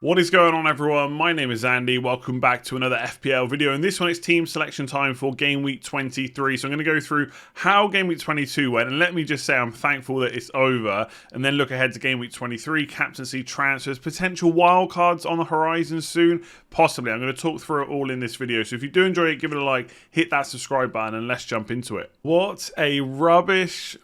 What is going on, everyone? My name is Andy. Welcome back to another FPL video. And this one is team selection time for Game Week 23. So I'm going to go through how Game Week 22 went. And let me just say I'm thankful that it's over. And then look ahead to Game Week 23, captaincy, transfers, potential wildcards on the horizon soon. Possibly. I'm going to talk through it all in this video. So if you do enjoy it, give it a like, hit that subscribe button, and let's jump into it. What a rubbish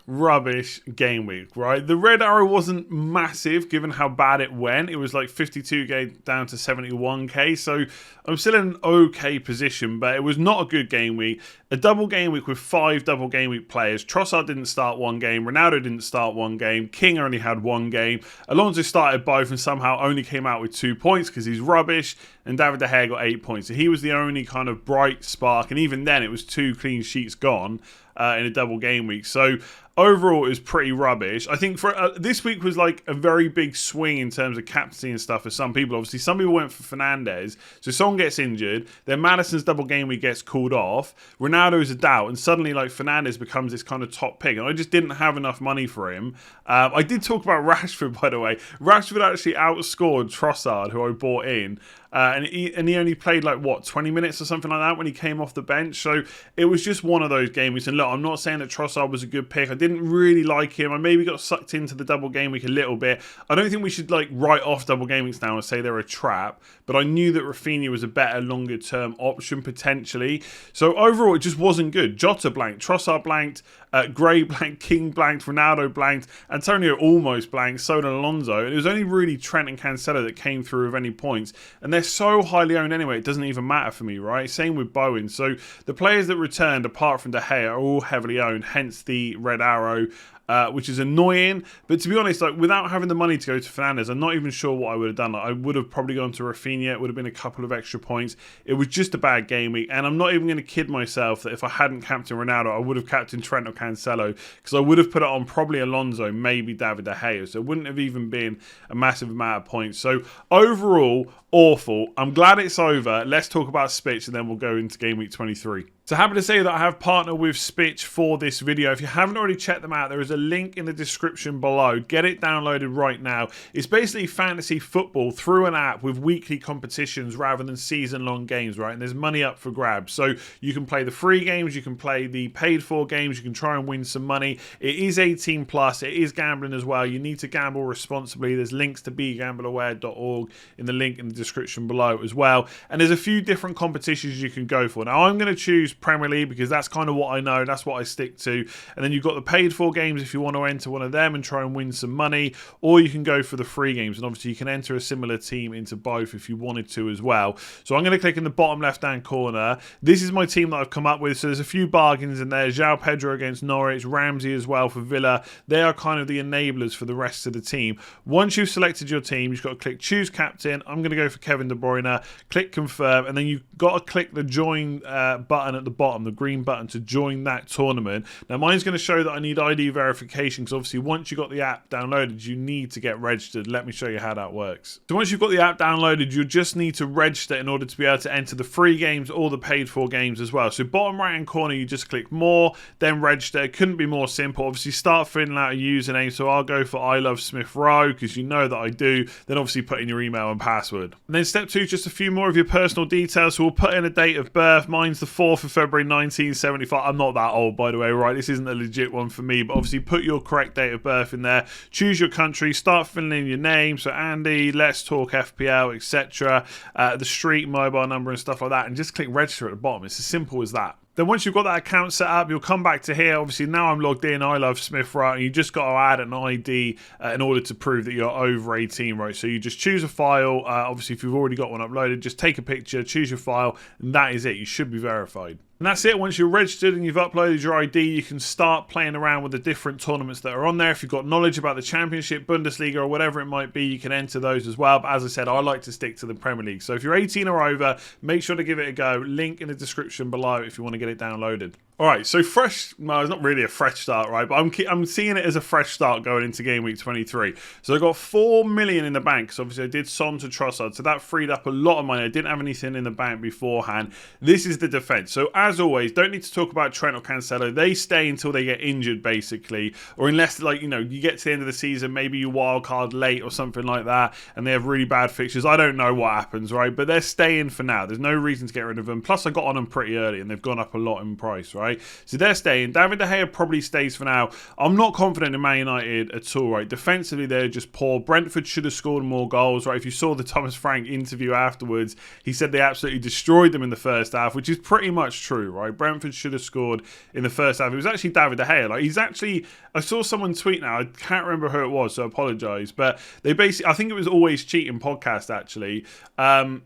Game Week, right? The red arrow wasn't massive given how bad it went. It was like 52k down to 71k, so I'm still in an okay position, but it was not a good game week. A double game week with 5 double game week players. Trossard didn't start one game, Ronaldo didn't start one game, King only had one game, Alonso started both and somehow only came out with 2 points because he's rubbish, and David De Gea got 8 points. So he was the only kind of bright spark, and even then it was 2 clean sheets gone in a double game week. So overall, it was pretty rubbish. I think for this week was like a very big swing in terms of captaincy and stuff for some people. Obviously, some people went for Fernandes. So someone gets injured. Then Maddison's double game week gets called off. Ronaldo is a doubt. And suddenly, like, Fernandes becomes this kind of top pick. And I just didn't have enough money for him. I did talk about Rashford, by the way. Rashford actually outscored Trossard, who I bought in. And he only played like, what, 20 minutes or something like that when he came off the bench. So it was just one of those game weeks. And look, I'm not saying that Trossard was a good pick. I didn't really like him. I maybe got sucked into the double game week a little bit. I don't think we should like write off double game weeks now and say they're a trap. But I knew that Rafinha was a better longer term option potentially. So overall, it just wasn't good. Jota blanked, Trossard blanked, Gray blanked, King blanked, Ronaldo blanked, Antonio almost blanked, so did Alonso. And it was only really Trent and Cancelo that came through with any points. And they're so highly owned anyway, it doesn't even matter for me, right? Same with Bowen. So the players that returned, apart from De Gea, are all heavily owned, hence the red arrow. Which is annoying, but to be honest, like without having the money to go to Fernandes, I'm not even sure what I would have done. Like, I would have probably gone to Rafinha. It would have been a couple of extra points. It was just a bad game week, and I'm not even going to kid myself that if I hadn't captained Ronaldo, I would have captained Trent or Cancelo, because I would have put it on probably Alonso, maybe David De Gea. So it wouldn't have even been a massive amount of points. So overall, awful. I'm glad it's over. Let's talk about Spitch, and then we'll go into game week 23. So happy to say that I have partnered with Spitch for this video. If you haven't already checked them out, there is a link in the description below. Get it downloaded right now. It's basically fantasy football through an app with weekly competitions rather than season-long games, right? And there's money up for grabs. So you can play the free games, you can play the paid-for games, you can try and win some money. It is 18 plus. It is gambling as well. You need to gamble responsibly. There's links to begambleaware.org in the link in the description below as well. And there's a few different competitions you can go for. Now, I'm going to choose Premier League because that's kind of what I know, that's what I stick to. And then you've got the paid for games if you want to enter one of them and try and win some money, or you can go for the free games, and obviously you can enter a similar team into both if you wanted to as well. So I'm going to click in the bottom left hand corner. This is my team that I've come up with. So there's a few bargains in there. João Pedro against Norwich, Ramsey as well for Villa. They are kind of the enablers for the rest of the team. Once you've selected your team, you've got to click choose captain. I'm going to go for Kevin De Bruyne, click confirm, and then you've got to click the join button at the bottom, the green button, to join that tournament. Now mine's going to show that I need ID verification, because obviously once you've got the app downloaded, you need to get registered. Let me show you how that works. So once you've got the app downloaded, you just need to register in order to be able to enter the free games or the paid for games as well. So bottom right hand corner, you just click more, then register. It couldn't be more simple. Obviously start filling out a username. So I'll go for I love Smith Rowe, because you know that I do. Then obviously put in your email and password. And then step 2, just a few more of your personal details. So we'll put in a date of birth. Mine's the 4th of February 1975. I'm not that old, by the way, right? This isn't a legit one for me, but obviously put your correct date of birth in there. Choose your country, start filling in your name. So Andy, Let's Talk FPL, etc. The street, mobile number and stuff like that, and just click register at the bottom. It's as simple as that. Then once you've got that account set up, you'll come back to here. Obviously, now I'm logged in. I love Smith, right? And you just got to add an ID in order to prove that you're over 18, right? So you just choose a file. Obviously, if you've already got one uploaded, just take a picture, choose your file, and that is it. You should be verified. And that's it. Once you're registered and you've uploaded your ID, you can start playing around with the different tournaments that are on there. If you've got knowledge about the Championship, Bundesliga, or whatever it might be, you can enter those as well. But as I said, I like to stick to the Premier League. So if you're 18 or over, make sure to give it a go. Link in the description below if you want to get it downloaded. All right, so fresh. Well, it's not really a fresh start, right? But I'm seeing it as a fresh start going into game week 23. So I got 4 million in the bank. So obviously I did Son to Trossard, so that freed up a lot of money. I didn't have anything in the bank beforehand. This is the defense. So as always, don't need to talk about Trent or Cancelo. They stay until they get injured, basically, or unless you get to the end of the season, maybe you wild card late or something like that, and they have really bad fixtures. I don't know what happens, right? But they're staying for now. There's no reason to get rid of them. Plus, I got on them pretty early, and they've gone up a lot in price, right? So they're staying. David De Gea probably stays for now. I'm not confident in Man United at all, right? Defensively, they're just poor. Brentford should have scored more goals, right? If you saw the Thomas Frank interview afterwards, he said they absolutely destroyed them in the first half, which is pretty much true, right? Brentford should have scored in the first half. It was actually David De Gea. I saw someone tweet now, I can't remember who it was, so I apologise, but they basically, I think it was Always Cheating podcast, actually.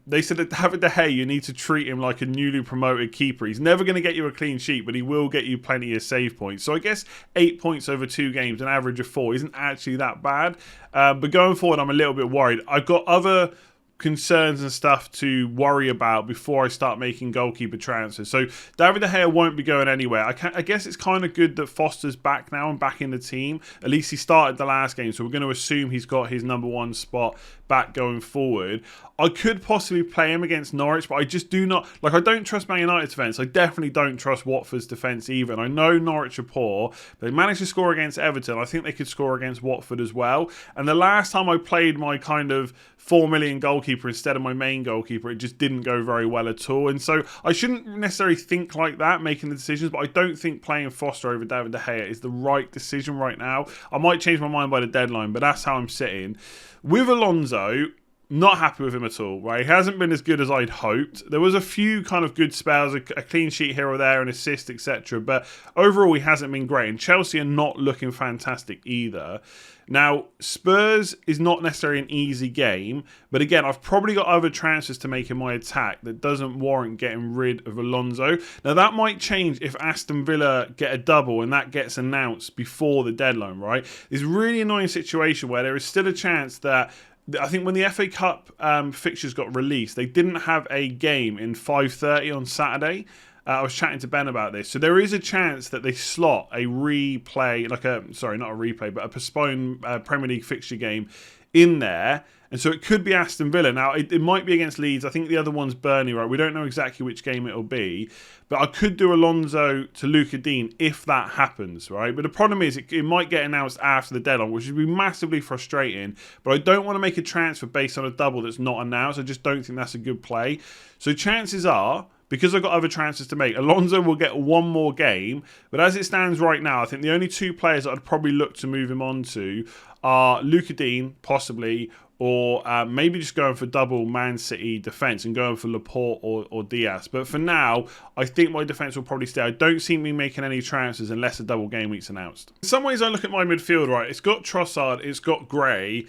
They said that David De Gea, you need to treat him like a newly promoted keeper. He's never going to get you a clean sheet, but he will get you plenty of save points. So I guess 8 points over 2 games, an average of 4, isn't actually that bad. But going forward, I'm a little bit worried. I've got other concerns and stuff to worry about before I start making goalkeeper transfers. So David De Gea won't be going anywhere. I guess it's kind of good that Foster's back now and back in the team. At least he started the last game, so we're going to assume he's got his number 1 spot back going forward. I could possibly play him against Norwich, but I just do not, I don't trust Man United's defence. I definitely don't trust Watford's defence either. And I know Norwich are poor, but they managed to score against Everton. I think they could score against Watford as well. And the last time I played my kind of 4 million goalkeeper instead of my main goalkeeper, it just didn't go very well at all. And so I shouldn't necessarily think like that, making the decisions, but I don't think playing Foster over David De Gea is the right decision right now. I might change my mind by the deadline, but that's how I'm sitting. With Alonso, not happy with him at all, right? He hasn't been as good as I'd hoped. There was a few kind of good spells, a clean sheet here or there, an assist, etc. But overall, he hasn't been great. And Chelsea are not looking fantastic either. Now, Spurs is not necessarily an easy game, but again, I've probably got other transfers to make in my attack that doesn't warrant getting rid of Alonso. Now, that might change if Aston Villa get a double and that gets announced before the deadline, right? It's a really annoying situation where there is still a chance that I think when the FA Cup fixtures got released, they didn't have a game in 5:30 on Saturday. I was chatting to Ben about this. So there is a chance that they slot a replay, not a replay, but a postponed Premier League fixture game in there. And so it could be Aston Villa. Now, it might be against Leeds. I think the other one's Burnley, right? We don't know exactly which game it'll be. But I could do Alonso to Luca Dean if that happens, right? But the problem is it might get announced after the deadline, which would be massively frustrating. But I don't want to make a transfer based on a double that's not announced. I just don't think that's a good play. So chances are, because I've got other transfers to make, Alonso will get one more game. But as it stands right now, I think the only 2 players that I'd probably look to move him on to are Luca Dean, possibly, or maybe just going for double Man City defence and going for Laporte or Diaz. But for now, I think my defence will probably stay. I don't see me making any transfers unless a double game week's announced. In some ways, I look at my midfield, right? It's got Trossard, it's got Gray,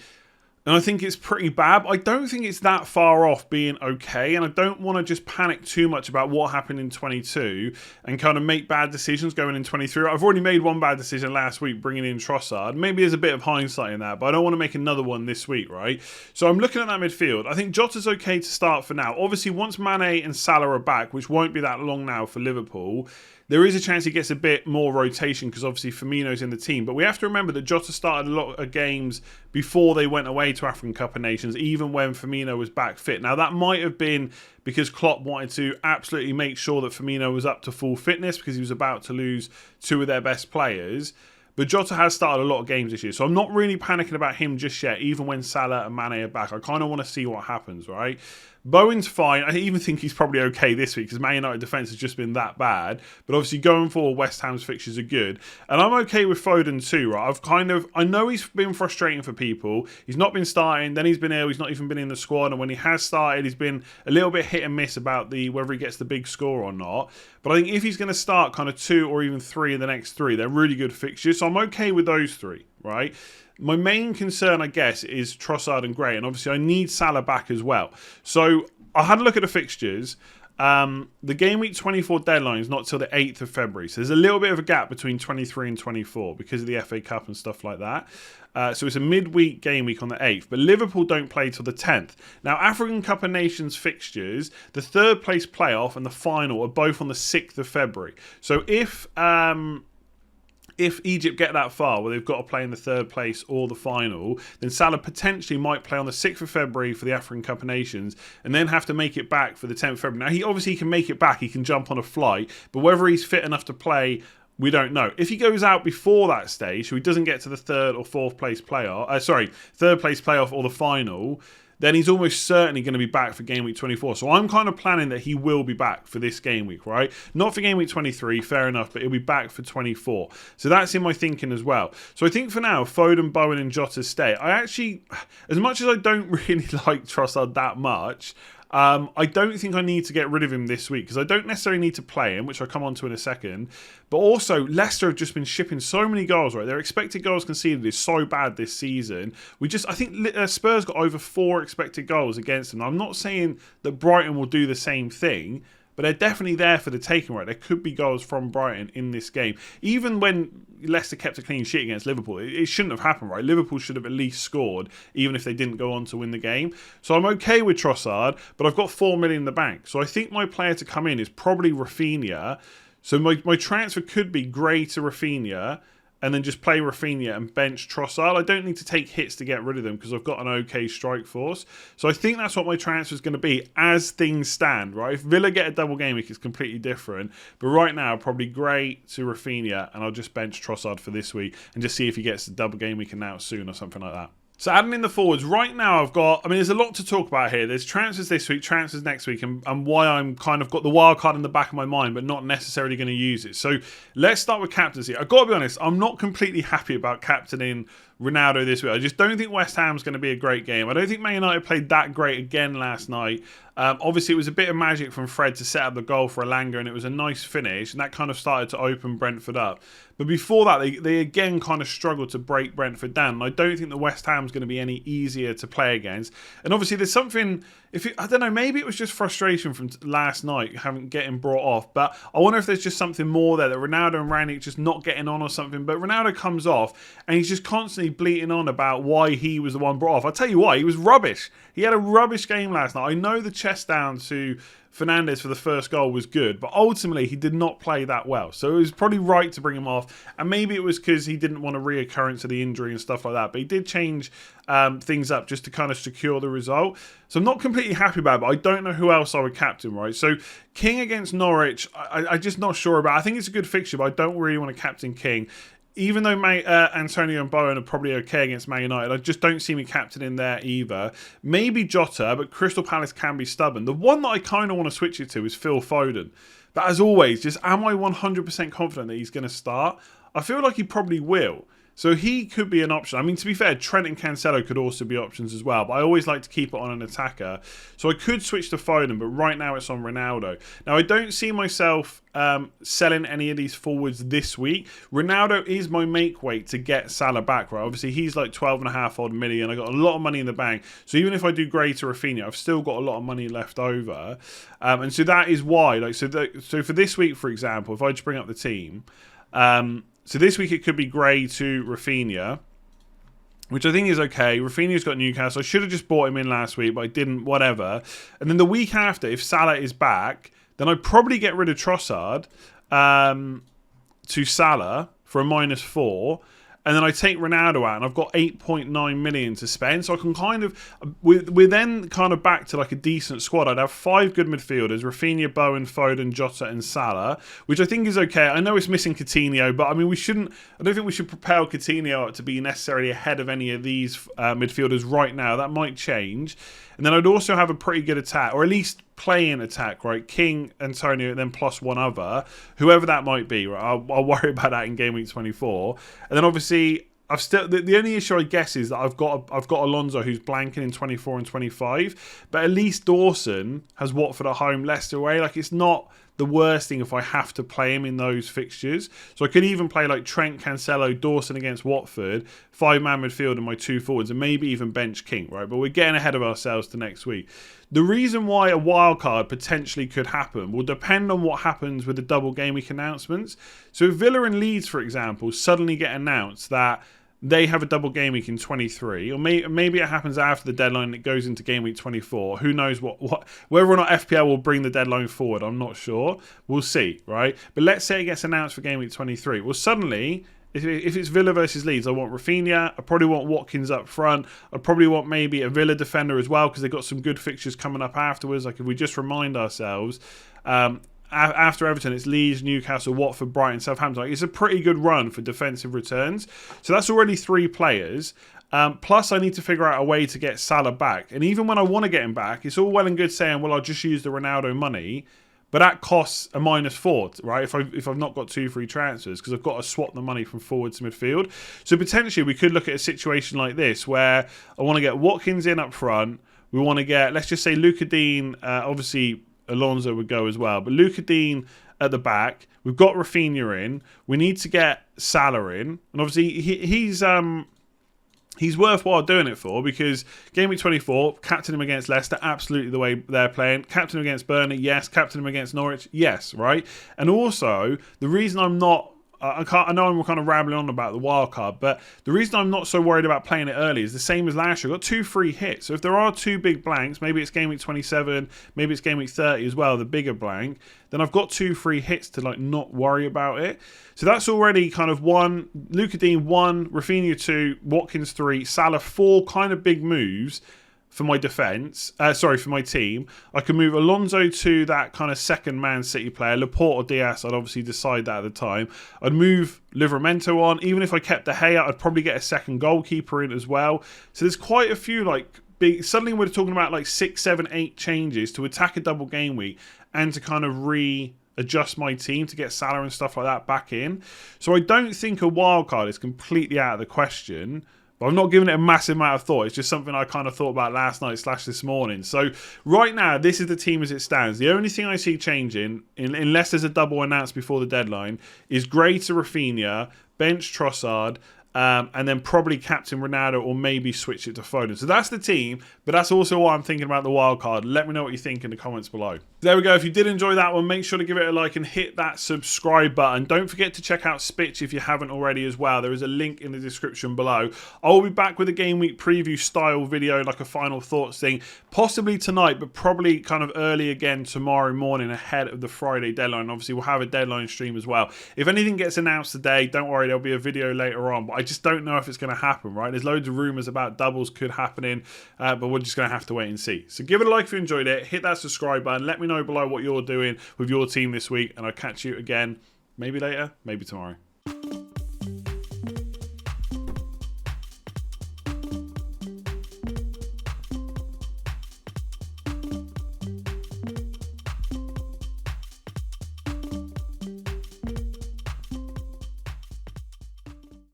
and I think it's pretty bad. I don't think it's that far off being okay, and I don't want to just panic too much about what happened in 22 and kind of make bad decisions going in 23. I've already made one bad decision last week bringing in Trossard. Maybe there's a bit of hindsight in that, but I don't want to make another one this week, right? So I'm looking at that midfield. I think Jota's okay to start for now. Obviously, once Mane and Salah are back, which won't be that long now for Liverpool, there is a chance he gets a bit more rotation because obviously Firmino's in the team. But we have to remember that Jota started a lot of games before they went away to African Cup of Nations, even when Firmino was back fit. Now, that might have been because Klopp wanted to absolutely make sure that Firmino was up to full fitness because he was about to lose 2 of their best players. But Jota has started a lot of games this year, so I'm not really panicking about him just yet, even when Salah and Mane are back. I kind of want to see what happens, right? Bowen's fine. I even think he's probably okay this week because Man United defence has just been that bad. But obviously going forward, West Ham's fixtures are good. And I'm okay with Foden too, right? I know he's been frustrating for people. He's not been starting, then he's been ill, he's not even been in the squad. And when he has started, he's been a little bit hit and miss about whether he gets the big score or not. But I think if he's going to start kind of 2 or even 3 in the next 3, they're really good fixtures. So I'm okay with those 3, right? My main concern, I guess, is Trossard and Gray. And obviously, I need Salah back as well. So I had a look at the fixtures. the Game Week 24 deadline is not till the 8th of February. So there's a little bit of a gap between 23 and 24 because of the FA Cup and stuff like that. So it's a midweek game week on the 8th. But Liverpool don't play till the 10th. Now, African Cup of Nations fixtures, the third place playoff and the final are both on the 6th of February. So if Egypt get that far, where they've got to play in the third place or the final, then Salah potentially might play on the 6th of February for the African Cup of Nations and then have to make it back for the 10th of February. Now, he obviously can make it back. He can jump on a flight. But whether he's fit enough to play, we don't know. If he goes out before that stage, so he doesn't get to the third place playoff or the final, then he's almost certainly going to be back for Game Week 24. So I'm kind of planning that he will be back for this game week, right? Not for Game Week 23, fair enough, but he'll be back for 24. So that's in my thinking as well. So I think for now, Foden, Bowen and Jota stay. I actually, as much as I don't really like Trossard that much, I don't think I need to get rid of him this week because I don't necessarily need to play him, which I'll come on to in a second. But also, Leicester have just been shipping so many goals, right? Their expected goals conceded is so bad this season. I think Spurs got over 4 expected goals against them. Now, I'm not saying that Brighton will do the same thing, but they're definitely there for the taking, right? There could be goals from Brighton in this game. Even when Leicester kept a clean sheet against Liverpool, it shouldn't have happened, right? Liverpool should have at least scored, even if they didn't go on to win the game. So I'm okay with Trossard, but I've got 4 million in the bank. So I think my player to come in is probably Rafinha. So my transfer could be Gray to Rafinha, and then just play Rafinha and bench Trossard. I don't need to take hits to get rid of them because I've got an okay strike force. So I think that's what my transfer is going to be as things stand, right? If Villa get a double game week, it's completely different. But right now, probably Gray to Rafinha, and I'll just bench Trossard for this week and just see if he gets a double game week and now soon or something like that. So adding in the forwards, right now there's a lot to talk about here. There's transfers this week, transfers next week, and why I'm kind of got the wild card in the back of my mind, but not necessarily going to use it. So let's start with captaincy. I've got to be honest, I'm not completely happy about captaining Ronaldo this week. I just don't think West Ham's going to be a great game. I don't think Man United played that great again last night. Obviously, it was a bit of magic from Fred to set up the goal for Elanga, and it was a nice finish, and that kind of started to open Brentford up. But before that, they again kind of struggled to break Brentford down, and I don't think the West Ham's going to be any easier to play against. And obviously, there's something, I don't know, maybe it was just frustration from last night getting brought off, but I wonder if there's just something more there, that Ronaldo and Rangnick just not getting on or something. But Ronaldo comes off, and he's just constantly bleating on about why he was the one brought off. I'll tell you why, he was rubbish. He had a rubbish game last night. I know the chest down to Fernandes for the first goal was good, but ultimately he did not play that well. So it was probably right to bring him off, and maybe it was because he didn't want a reoccurrence of the injury and stuff like that, but he did change things up just to kind of secure the result. So I'm not completely happy about it, but I don't know who else I would captain, right? So King against Norwich, I'm just not sure about. I think it's a good fixture, but I don't really want to captain King. Even though Antonio and Bowen are probably okay against Man United, I just don't see me captaining there either. Maybe Jota, but Crystal Palace can be stubborn. The one that I kind of want to switch it to is Phil Foden. But as always, just am I 100% confident that he's going to start? I feel like he probably will. So he could be an option. I mean, to be fair, Trent and Cancelo could also be options as well. But I always like to keep it on an attacker. So I could switch to Foden, but right now it's on Ronaldo. Now, I don't see myself selling any of these forwards this week. Ronaldo is my make weight to get Salah back, right? Obviously, he's like 12.5 odd million. I got a lot of money in the bank. So even if I do Gray to Rafinha, I've still got a lot of money left over. And so that is why. So for this week, for example, if I just bring up the team... So this week it could be Gray to Rafinha, which I think is okay. Rafinha's got Newcastle. I should have just bought him in last week, but I didn't, whatever. And then the week after, if Salah is back, then I'd probably get rid of Trossard to Salah for a -4. And then I take Ronaldo out, and I've got 8.9 million to spend. So I can kind of... We're then kind of back to like a decent squad. I'd have 5 good midfielders: Rafinha, Bowen, Foden, Jota and Salah, which I think is okay. I know it's missing Coutinho, but I mean, I don't think we should propel Coutinho to be necessarily ahead of any of these midfielders right now. That might change. And then I'd also have a pretty good attack, or at least playing attack, right? King, Antonio, and then plus one other, whoever that might be, right? I'll worry about that in Game Week 24. And then obviously, I've still the only issue I guess is that I've got Alonso who's blanking in 24 and 25, but at least Dawson has Watford at home, Leicester away. Like, it's not the worst thing if I have to play him in those fixtures. So I could even play like Trent, Cancelo, Dawson against Watford, 5-man midfield and my 2 forwards, and maybe even bench King, right? But we're getting ahead of ourselves to next week. The reason why a wildcard potentially could happen will depend on what happens with the double game week announcements. So if Villa and Leeds, for example, suddenly get announced that they have a double game week in 23, or maybe it happens after the deadline and it goes into game week 24. Who knows whether or not FPL will bring the deadline forward, I'm not sure. We'll see, right? But let's say it gets announced for game week 23. Well, suddenly, if it's Villa versus Leeds, I want Rafinha. I probably want Watkins up front. I probably want maybe a Villa defender as well, because they've got some good fixtures coming up afterwards. Like if we just remind ourselves, after Everton, it's Leeds, Newcastle, Watford, Brighton, Southampton. Like, it's a pretty good run for defensive returns. So that's already 3 players. Plus, I need to figure out a way to get Salah back. And even when I want to get him back, it's all well and good saying, well, I'll just use the Ronaldo money. But that costs a -4, right? If I've not got 2 free transfers, because I've got to swap the money from forward to midfield. So potentially we could look at a situation like this where I want to get Watkins in up front. We want to get, let's just say, Luka Dean, obviously Alonso would go as well, but Luka Dean at the back. We've got Rafinha in. We need to get Salah in, and obviously he's worthwhile doing it for, because game week 24, captain him against Leicester, absolutely the way they're playing. Captain him against Burnley, yes. Captain him against Norwich, yes, right? And also, the reason I'm not, I know I'm kind of rambling on about the wild card, but the reason I'm not so worried about playing it early is the same as last year. I've got 2 free hits. So if there are 2 big blanks, maybe it's game week 27, maybe it's game week 30 as well, the bigger blank, then I've got 2 free hits to like not worry about it. So that's already kind of 1, Luka Dean 1, Rafinha 2, Watkins 3, Salah 4 kind of big moves for my defence, for my team. I can move Alonso to that kind of second Man City player. Laporte or Diaz, I'd obviously decide that at the time. I'd move Livramento on. Even if I kept De Gea, I'd probably get a second goalkeeper in as well. So there's quite a few like big, suddenly we're talking about like 6, 7, 8 changes to attack a double game week and to kind of adjust my team to get Salah and stuff like that back in. So I don't think a wild card is completely out of the question. I'm not giving it a massive amount of thought. It's just something I kind of thought about last night / this morning. So right now, this is the team as it stands. The only thing I see changing, unless there's a double announced before the deadline, is Gray to Rafinha, bench Trossard, and then probably captain Ronaldo, or maybe switch it to Foden. So that's the team, but that's also why I'm thinking about the wild card. Let me know what you think in the comments below. There we go. If you did enjoy that one, make sure to give it a like and hit that subscribe button. Don't forget to check out Spitch if you haven't already as well. There is a link in the description below. I'll be back with a game week preview style video, like a final thoughts thing, possibly tonight, but probably kind of early again tomorrow morning ahead of the Friday deadline. Obviously, we'll have a deadline stream as well. If anything gets announced today, don't worry, there'll be a video later on, but I just don't know if it's going to happen, right? There's loads of rumours about doubles could happen but we're just going to have to wait and see. So give it a like if you enjoyed it. Hit that subscribe button. Let me know below what you're doing with your team this week, and I'll catch you again maybe later, maybe tomorrow.